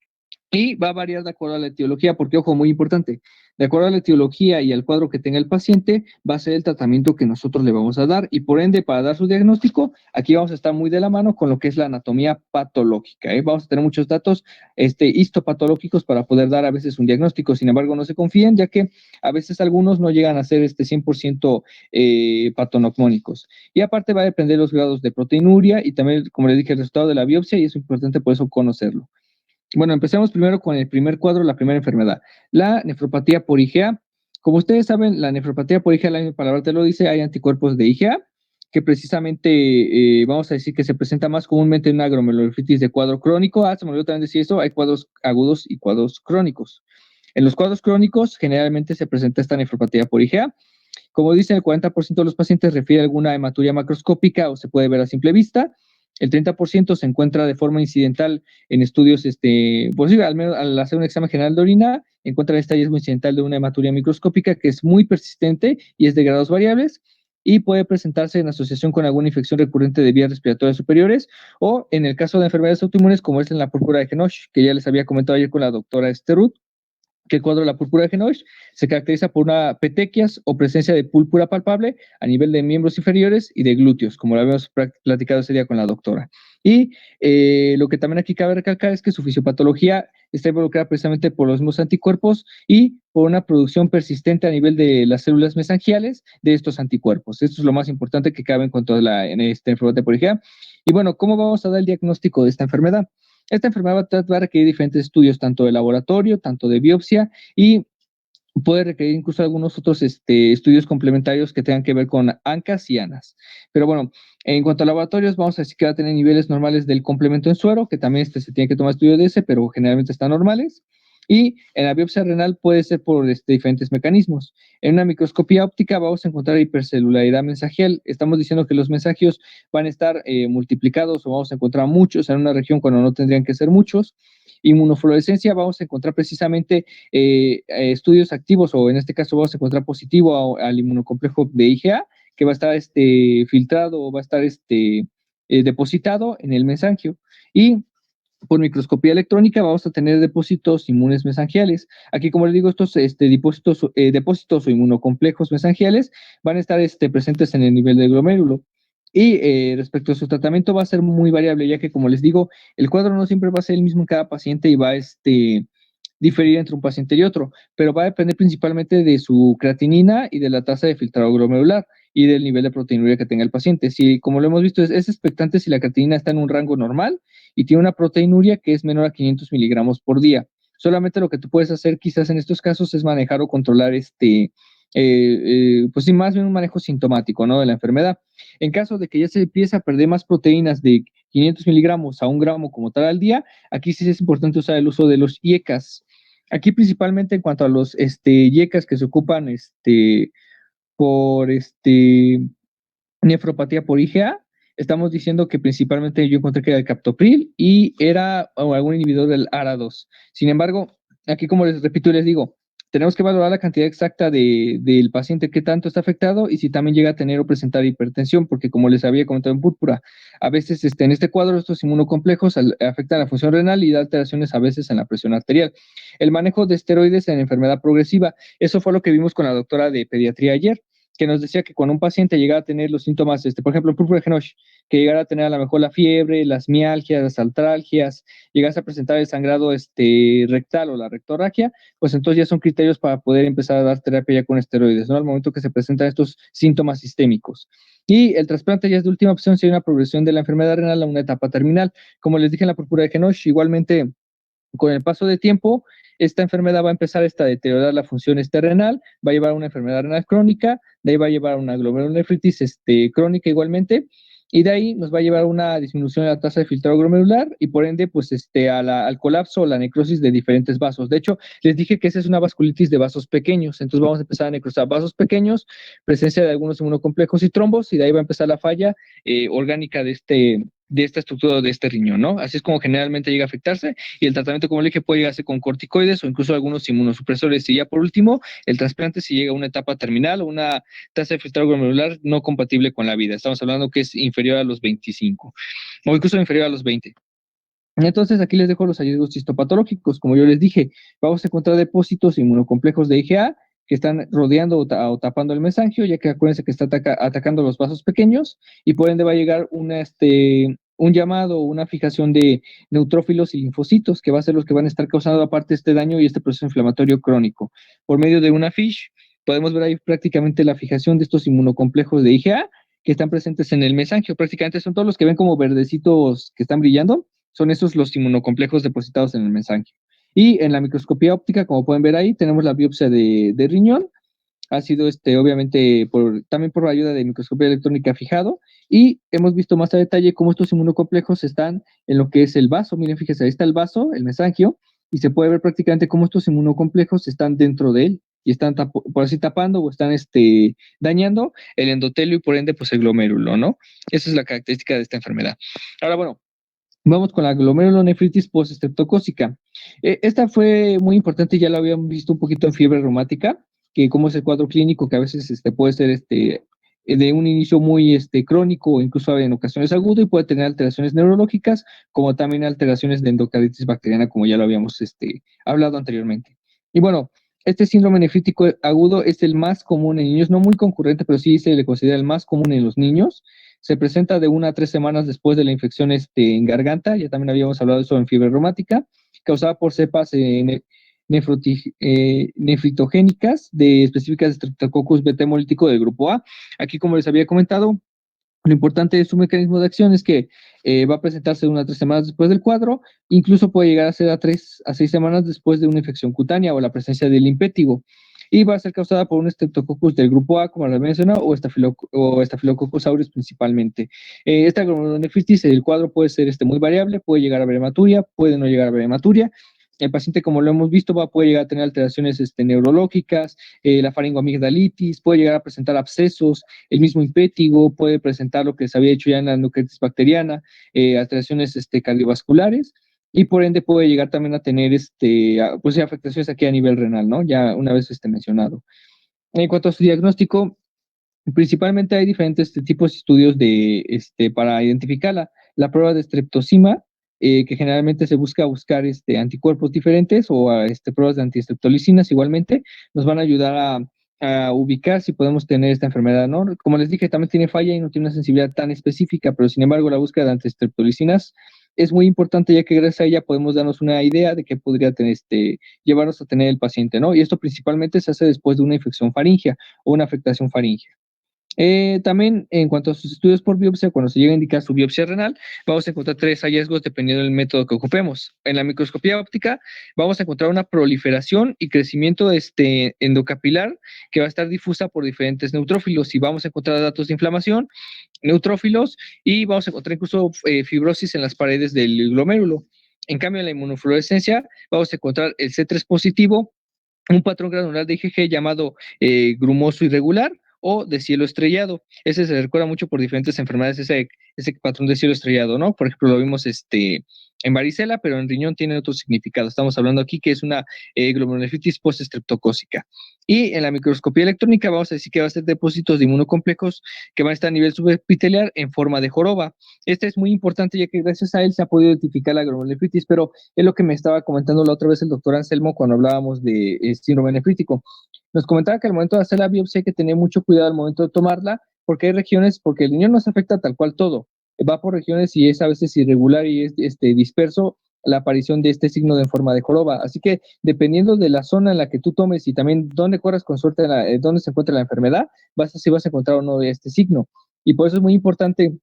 Y va a variar de acuerdo a la etiología, porque, ojo, muy importante, de acuerdo a la etiología y al cuadro que tenga el paciente, va a ser el tratamiento que nosotros le vamos a dar. Y por ende, para dar su diagnóstico, aquí vamos a estar muy de la mano con lo que es la anatomía patológica. Vamos a tener muchos datos histopatológicos para poder dar a veces un diagnóstico. Sin embargo, no se confíen, ya que a veces algunos no llegan a ser 100% patonocmónicos. Y aparte va a depender de los grados de proteinuria y también, como les dije, el resultado de la biopsia, y es importante por eso conocerlo. Bueno, empecemos primero con el primer cuadro, la primera enfermedad, la nefropatía por IgA. Como ustedes saben, la nefropatía por IgA, la misma palabra te lo dice, hay anticuerpos de IgA que precisamente vamos a decir que se presenta más comúnmente en una glomerulonefritis de cuadro crónico. Se me olvidó también decir eso, hay cuadros agudos y cuadros crónicos. En los cuadros crónicos generalmente se presenta esta nefropatía por IgA. Como dicen, el 40% de los pacientes refiere a alguna hematuria macroscópica o se puede ver a simple vista. El 30% se encuentra de forma incidental en estudios, pues al menos al hacer un examen general de orina, encuentran este hallazgo incidental de una hematuria microscópica que es muy persistente y es de grados variables y puede presentarse en asociación con alguna infección recurrente de vías respiratorias superiores o en el caso de enfermedades autoinmunes como es en la púrpura de Henoch, que ya les había comentado ayer con la doctora Ruth, que el cuadro de la púrpura de Henoch se caracteriza por una petequias o presencia de púrpura palpable a nivel de miembros inferiores y de glúteos, como lo habíamos platicado ese día con la doctora. Y lo que también aquí cabe recalcar es que su fisiopatología está involucrada precisamente por los mismos anticuerpos y por una producción persistente a nivel de las células mesangiales de estos anticuerpos. Esto es lo más importante que cabe en cuanto a en esta enfermedad por IgA. Y bueno, ¿cómo vamos a dar el diagnóstico de esta enfermedad? Esta enfermedad va a requerir diferentes estudios, tanto de laboratorio, tanto de biopsia, y puede requerir incluso algunos otros estudios complementarios que tengan que ver con ANCAS y ANAS. Pero bueno, en cuanto a laboratorios, vamos a decir que va a tener niveles normales del complemento en suero, que también se tiene que tomar estudio de ese, pero generalmente están normales. Y en la biopsia renal puede ser por diferentes mecanismos. En una microscopía óptica vamos a encontrar hipercelularidad mensagial. Estamos diciendo que los mensajeros van a estar multiplicados o vamos a encontrar muchos en una región cuando no tendrían que ser muchos. Inmunofluorescencia vamos a encontrar precisamente estudios activos o en este caso vamos a encontrar positivo al inmunocomplejo de IgA que va a estar filtrado o va a estar depositado en el mesangio. Y por microscopía electrónica vamos a tener depósitos inmunes mesangiales. Aquí, como les digo, estos depósitos o inmunocomplejos mesangiales van a estar presentes en el nivel del glomérulo. Y respecto a su tratamiento va a ser muy variable, ya que, como les digo, el cuadro no siempre va a ser el mismo en cada paciente y va a diferir entre un paciente y otro, pero va a depender principalmente de su creatinina y de la tasa de filtrado glomerular y del nivel de proteinuria que tenga el paciente. Si, como lo hemos visto, es expectante si la creatinina está en un rango normal y tiene una proteinuria que es menor a 500 miligramos por día. Solamente lo que tú puedes hacer quizás en estos casos es manejar o controlar pues sí, más bien un manejo sintomático, ¿no? De la enfermedad. En caso de que ya se empiece a perder más proteínas de 500 miligramos a 1 gramo como tal al día, aquí sí es importante usar el uso de los IECAS. Aquí principalmente en cuanto a los IECAS que se ocupan por nefropatía por IgA, estamos diciendo que principalmente yo encontré que era el captopril y era algún inhibidor del ARA2. Sin embargo, aquí como les repito y les digo, tenemos que valorar la cantidad exacta del paciente que tanto está afectado y si también llega a tener o presentar hipertensión, porque como les había comentado en púrpura, a veces en este cuadro estos inmunocomplejos afectan la función renal y da alteraciones a veces en la presión arterial. El manejo de esteroides en enfermedad progresiva, eso fue lo que vimos con la doctora de pediatría ayer, que nos decía que cuando un paciente llegara a tener los síntomas, por ejemplo, el púrpura de Henoch, que llegara a tener a lo mejor la fiebre, las mialgias, las artralgias, llegase a presentar el sangrado rectal o la rectorragia, pues entonces ya son criterios para poder empezar a dar terapia ya con esteroides, ¿no? Al momento que se presentan estos síntomas sistémicos. Y el trasplante ya es de última opción si hay una progresión de la enfermedad renal a una etapa terminal. Como les dije en la púrpura de Henoch, igualmente con el paso de tiempo, esta enfermedad va a empezar a deteriorar la función renal, va a llevar a una enfermedad renal crónica, de ahí va a llevar a una glomerulonefritis crónica igualmente, y de ahí nos va a llevar a una disminución de la tasa de filtrado glomerular y por ende, pues, al colapso o la necrosis de diferentes vasos. De hecho, les dije que esa es una vasculitis de vasos pequeños, entonces vamos a empezar a necrosar vasos pequeños, presencia de algunos inmunocomplejos y trombos, y de ahí va a empezar la falla orgánica de esta estructura de este riñón, ¿no? Así es como generalmente llega a afectarse y el tratamiento, como le dije, puede llegarse con corticoides o incluso algunos inmunosupresores. Y ya por último, el trasplante si llega a una etapa terminal o una tasa de filtrado glomerular no compatible con la vida. Estamos hablando que es inferior a los 25 o incluso inferior a los 20. Entonces, aquí les dejo los hallazgos histopatológicos. Como yo les dije, vamos a encontrar depósitos inmunocomplejos de IgA que están rodeando o tapando el mesangio, ya que acuérdense que está atacando los vasos pequeños y por ende va a llegar un llamado o una fijación de neutrófilos y linfocitos, que va a ser los que van a estar causando aparte este daño y este proceso inflamatorio crónico. Por medio de una FISH, podemos ver ahí prácticamente la fijación de estos inmunocomplejos de IgA que están presentes en el mesangio. Prácticamente son todos los que ven como verdecitos que están brillando, son esos los inmunocomplejos depositados en el mesangio. Y en la microscopía óptica, como pueden ver ahí, tenemos la biopsia de riñón ha sido obviamente también por la ayuda de microscopía electrónica fijado, y hemos visto más a detalle cómo estos inmunocomplejos están en lo que es el vaso. Miren, fíjense, ahí está el vaso, el mesangio, y se puede ver prácticamente cómo estos inmunocomplejos están dentro de él y están por así tapando o están dañando el endotelio y por ende pues el glomérulo, ¿no? Esa es la característica de esta enfermedad. Ahora, bueno, vamos con la glomerulonefritis postestreptocócica. Esta fue muy importante, ya la habíamos visto un poquito en fiebre reumática, que como es el cuadro clínico que a veces puede ser de un inicio muy crónico o incluso en ocasiones agudo, y puede tener alteraciones neurológicas como también alteraciones de endocarditis bacteriana, como ya lo habíamos hablado anteriormente. Y bueno, este síndrome nefrítico agudo es el más común en niños, no muy concurrente, pero sí se le considera el más común en los niños. Se presenta de 1 a 3 semanas después de la infección en garganta. Ya también habíamos hablado de eso en fiebre reumática, causada por cepas nefritogénicas específicas de Streptococcus beta hemolítico del grupo A. Aquí, como les había comentado, lo importante de su mecanismo de acción es que va a presentarse de 1 a 3 semanas después del cuadro, incluso puede llegar a ser a 3 a 6 semanas después de una infección cutánea o la presencia del impétigo, y va a ser causada por un Streptococcus del grupo A, como lo mencionado, o Staphylococcus aureus principalmente. Esta glomerulonefritis, el cuadro puede ser muy variable, puede llegar a haber hematuria, puede no llegar a haber hematuria. El paciente, como lo hemos visto, puede llegar a tener alteraciones neurológicas, la faringoamigdalitis, puede llegar a presentar abscesos, el mismo impétigo, puede presentar lo que se había hecho ya en la endocarditis bacteriana, alteraciones cardiovasculares, y por ende puede llegar también a tener pues, afectaciones aquí a nivel renal, ¿no? Ya una vez mencionado. En cuanto a su diagnóstico, principalmente hay diferentes tipos de estudios para identificarla. La prueba de streptosima, que generalmente se busca anticuerpos diferentes, o pruebas de antiestreptolicinas igualmente, nos van a ayudar a ubicar si podemos tener esta enfermedad, ¿no? Como les dije, también tiene falla y no tiene una sensibilidad tan específica, pero sin embargo la búsqueda de antiestreptolicinas es muy importante, ya que gracias a ella podemos darnos una idea de qué podría tener, llevarnos a tener el paciente, ¿no? Y esto principalmente se hace después de una infección faríngea o una afectación faríngea. También en cuanto a sus estudios por biopsia, cuando se llega a indicar su biopsia renal, vamos a encontrar 3 hallazgos dependiendo del método que ocupemos. En la microscopía óptica vamos a encontrar una proliferación y crecimiento endocapilar que va a estar difusa por diferentes neutrófilos, y vamos a encontrar datos de inflamación, neutrófilos, y vamos a encontrar incluso fibrosis en las paredes del glomérulo. En cambio, en la inmunofluorescencia vamos a encontrar el C3 positivo, un patrón granular de IgG llamado grumoso irregular o de cielo estrellado. Ese se recuerda mucho por diferentes enfermedades, ese patrón de cielo estrellado, ¿no? Por ejemplo, lo vimos en varicela, pero en riñón tiene otro significado. Estamos hablando aquí que es una glomerulonefritis postestreptocócica. Y en la microscopía electrónica vamos a decir que va a ser depósitos de inmunocomplejos que van a estar a nivel subepiteliar en forma de joroba. Este es muy importante, ya que gracias a él se ha podido identificar la glomerulonefritis, pero es lo que me estaba comentando la otra vez el doctor Anselmo cuando hablábamos de síndrome nefrítico. Nos comentaba que al momento de hacer la biopsia hay que tener mucho cuidado al momento de tomarla, porque hay regiones, porque el riñón no se afecta tal cual todo, va por regiones y es a veces irregular y es disperso la aparición de este signo de forma de joroba. Así que dependiendo de la zona en la que tú tomes y también dónde corras con suerte, dónde se encuentra la enfermedad, si vas a encontrar o no de este signo. Y por eso es muy importante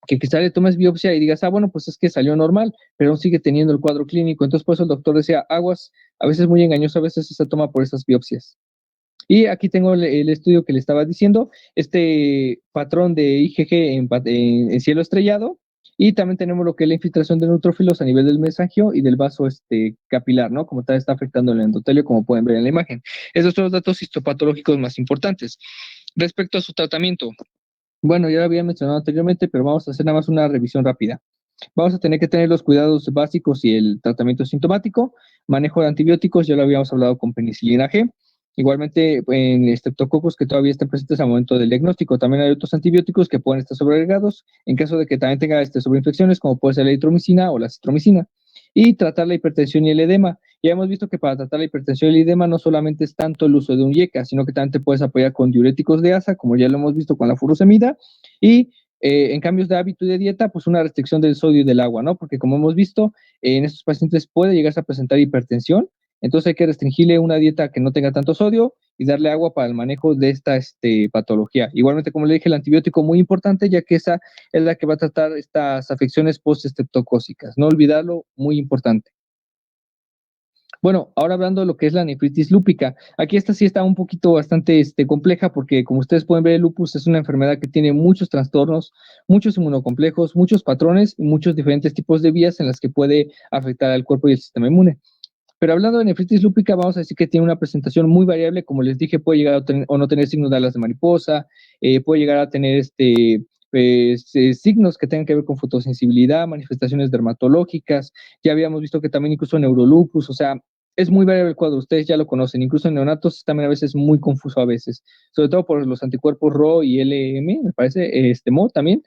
que quizá le tomes biopsia y digas, bueno, pues es que salió normal, pero aún sigue teniendo el cuadro clínico. Entonces, por eso el doctor decía, aguas, a veces muy engañoso, a veces se toma por esas biopsias. Y aquí tengo el estudio que le estaba diciendo, este patrón de IgG en cielo estrellado, y también tenemos lo que es la infiltración de neutrófilos a nivel del mesangio y del vaso capilar, ¿no? Como tal, está afectando el endotelio, como pueden ver en la imagen. Esos son los datos histopatológicos más importantes. Respecto a su tratamiento, bueno, ya lo había mencionado anteriormente, pero vamos a hacer nada más una revisión rápida. Vamos a tener que tener los cuidados básicos y el tratamiento sintomático, manejo de antibióticos, ya lo habíamos hablado con penicilina G. Igualmente, en estreptococos que todavía estén presentes al momento del diagnóstico. También hay otros antibióticos que pueden estar sobreagregados en caso de que también tenga sobreinfecciones, como puede ser la eritromicina o la citromicina. Y tratar la hipertensión y el edema. Ya hemos visto que para tratar la hipertensión y el edema no solamente es tanto el uso de un IECA, sino que también te puedes apoyar con diuréticos de asa, como ya lo hemos visto con la furosemida, y en cambios de hábito y de dieta, pues una restricción del sodio y del agua, ¿no? Porque como hemos visto, en estos pacientes puede llegar a presentar hipertensión, entonces hay que restringirle una dieta que no tenga tanto sodio y darle agua para el manejo de esta patología. Igualmente, como le dije, el antibiótico muy importante, ya que esa es la que va a tratar estas afecciones postestreptocócicas. No olvidarlo, muy importante. Bueno, ahora hablando de lo que es la nefritis lúpica, aquí esta sí está un poquito bastante compleja porque como ustedes pueden ver, el lupus es una enfermedad que tiene muchos trastornos, muchos inmunocomplejos, muchos patrones y muchos diferentes tipos de vías en las que puede afectar al cuerpo y el sistema inmune. Pero hablando de nefritis lúpica, vamos a decir que tiene una presentación muy variable, como les dije, puede llegar a tener, o no tener signos de alas de mariposa, puede llegar a tener signos que tengan que ver con fotosensibilidad, manifestaciones dermatológicas, ya habíamos visto que también incluso neurolupus, o sea, es muy variable el cuadro, ustedes ya lo conocen, incluso en neonatos también a veces muy confuso a veces, sobre todo por los anticuerpos RO y LM, me parece, MO también,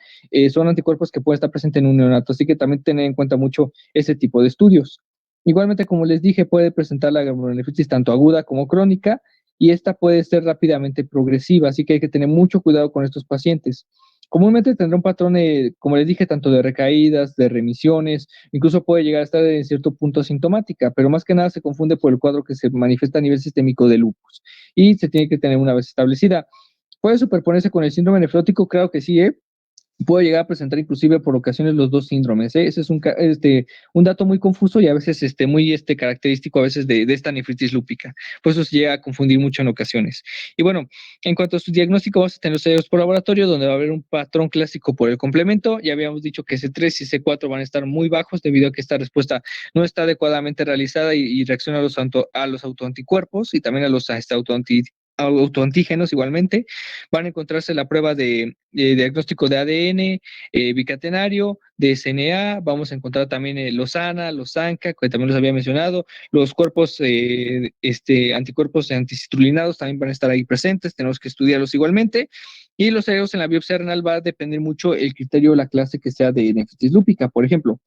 son anticuerpos que pueden estar presentes en un neonato, así que también tener en cuenta mucho ese tipo de estudios. Igualmente, como les dije, puede presentar la glomerulonefritis tanto aguda como crónica y esta puede ser rápidamente progresiva, así que hay que tener mucho cuidado con estos pacientes. Comúnmente tendrá un patrón, como les dije, tanto de recaídas, de remisiones, incluso puede llegar a estar en cierto punto asintomática, pero más que nada se confunde por el cuadro que se manifiesta a nivel sistémico de lupus y se tiene que tener una vez establecida. ¿Puede superponerse con el síndrome nefrótico? Claro que sí, ¿eh? Puede llegar a presentar inclusive por ocasiones los dos síndromes, ¿eh? Ese es un dato muy confuso y a veces muy característico a veces de esta nefritis lúpica. Por eso se llega a confundir mucho en ocasiones. Y bueno, en cuanto a su diagnóstico, vamos a tener los estudios por laboratorio, donde va a haber un patrón clásico por el complemento. Ya habíamos dicho que C3 y C4 van a estar muy bajos debido a que esta respuesta no está adecuadamente realizada y reacciona a los autoanticuerpos y también a los autoantígenos igualmente. Van a encontrarse la prueba de diagnóstico de ADN, bicatenario, de SNA, vamos a encontrar también los ANA, los ANCA, que también los había mencionado, los cuerpos, anticuerpos anticitrulinados también van a estar ahí presentes, tenemos que estudiarlos igualmente, y los hallazgos en la biopsia renal va a depender mucho el criterio de la clase que sea de nefritis lúpica, por ejemplo.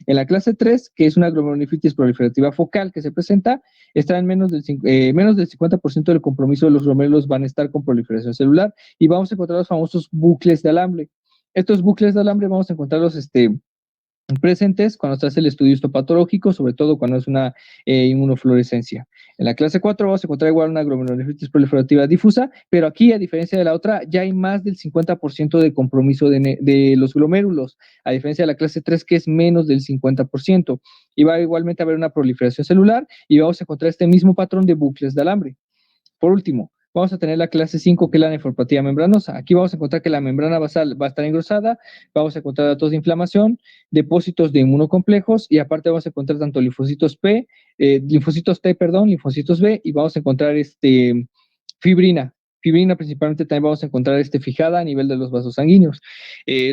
En la clase 3, que es una glomerulonefritis proliferativa focal que se presenta, está en menos del 50% del compromiso de los glomérulos van a estar con proliferación celular y vamos a encontrar los famosos bucles de alambre. Estos bucles de alambre vamos a encontrarlos presentes cuando se hace el estudio histopatológico, sobre todo cuando es una inmunofluorescencia. En la clase 4 vamos a encontrar igual una glomerulonefritis proliferativa difusa, pero aquí, a diferencia de la otra, ya hay más del 50% de compromiso de los glomérulos, a diferencia de la clase 3, que es menos del 50%. Y va igualmente a haber una proliferación celular y vamos a encontrar este mismo patrón de bucles de alambre. Por último, vamos a tener la clase 5, que es la nefropatía membranosa. Aquí vamos a encontrar que la membrana basal va a estar engrosada, vamos a encontrar datos de inflamación, depósitos de inmunocomplejos y aparte vamos a encontrar tanto linfocitos T, perdón, linfocitos B y vamos a encontrar fibrina. Fibrina principalmente también vamos a encontrar fijada a nivel de los vasos sanguíneos.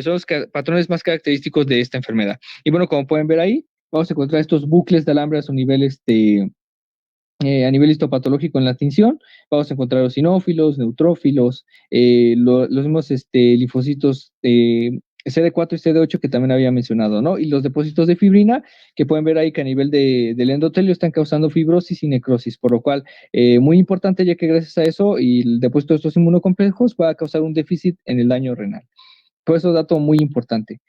Son los patrones más característicos de esta enfermedad. Y bueno, como pueden ver ahí, vamos a encontrar estos bucles de alambre a su nivel a nivel histopatológico en la tinción, vamos a encontrar los eosinófilos, neutrófilos, los mismos linfocitos CD4 y CD8 que también había mencionado, ¿no? Y los depósitos de fibrina, que pueden ver ahí que a nivel del endotelio están causando fibrosis y necrosis, por lo cual, muy importante, ya que gracias a eso y el depósito de estos inmunocomplejos va a causar un déficit en el daño renal. Por eso, dato muy importante.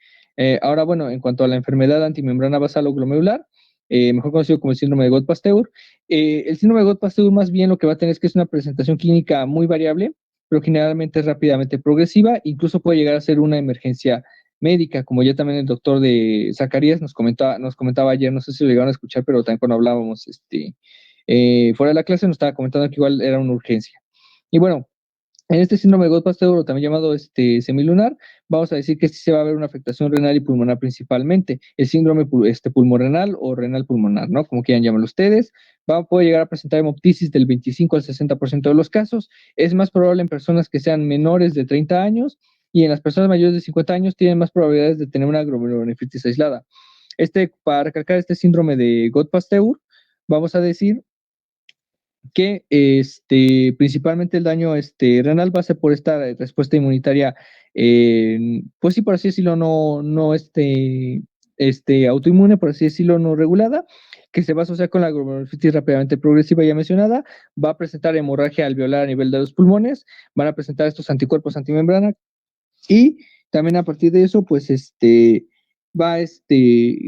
Ahora, bueno, en cuanto a la enfermedad antimembrana basal o glomerular, mejor conocido como el síndrome de Gott-Pasteur, el síndrome de Gott-Pasteur más bien lo que va a tener es que es una presentación clínica muy variable, pero generalmente es rápidamente progresiva, incluso puede llegar a ser una emergencia médica, como ya también el doctor de Zacarías nos comentaba ayer, no sé si lo llegaron a escuchar, pero también cuando hablábamos fuera de la clase nos estaba comentando que igual era una urgencia. Y bueno, en este síndrome de Gott-Pasteur, también llamado semilunar, vamos a decir que sí se va a ver una afectación renal y pulmonar principalmente. El síndrome pulmorrenal o renal pulmonar, ¿no? Como quieran llamarlo ustedes. Puede llegar a presentar hemoptisis del 25 al 60% de los casos. Es más probable en personas que sean menores de 30 años y en las personas mayores de 50 años tienen más probabilidades de tener una glomerulonefritis aislada. Para recalcar este síndrome de Gott-Pasteur, vamos a decir que principalmente el daño renal va a ser por esta respuesta inmunitaria, pues sí, por así decirlo, no autoinmune, por así decirlo, no regulada, que se va a asociar con la glomerulonefritis rápidamente progresiva ya mencionada, va a presentar hemorragia alveolar a nivel de los pulmones, van a presentar estos anticuerpos antimembrana y también a partir de eso, pues va a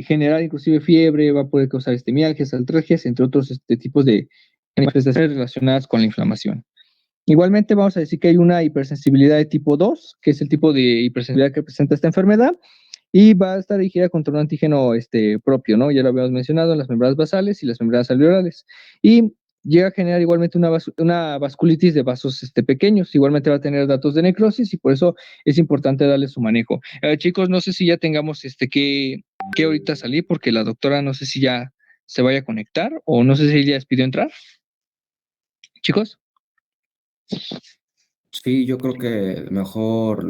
generar inclusive fiebre, va a poder causar mialgias, artralgias, entre otros tipos de manifestaciones relacionadas con la inflamación. Igualmente vamos a decir que hay una hipersensibilidad de tipo 2, que es el tipo de hipersensibilidad que presenta esta enfermedad, y va a estar dirigida contra un antígeno propio, ¿no? Ya lo habíamos mencionado en las membranas basales y las membranas alveolares. Y llega a generar igualmente una vasculitis de vasos pequeños. Igualmente va a tener datos de necrosis y por eso es importante darle su manejo. Chicos, no sé si ya tengamos que ahorita salir porque la doctora no sé si ya se vaya a conectar o no sé si ella les pidió entrar. Chicos. Sí, yo creo que mejor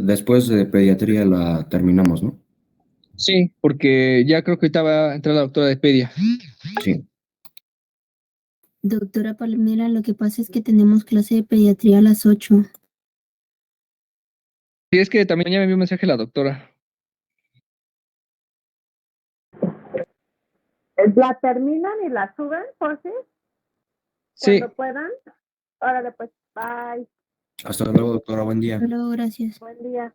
después de pediatría la terminamos, ¿no? Sí, porque ya creo que ahorita va a entrar la doctora de pedia. Sí. Doctora Palmera, lo que pasa es que tenemos clase de pediatría a las 8. Sí, es que también ya me envió un mensaje la doctora. ¿La terminan y la suben, por si? Sí. Cuando puedan. Órale, pues, bye. Hasta luego, doctora. Buen día. Hasta luego, gracias. Buen día.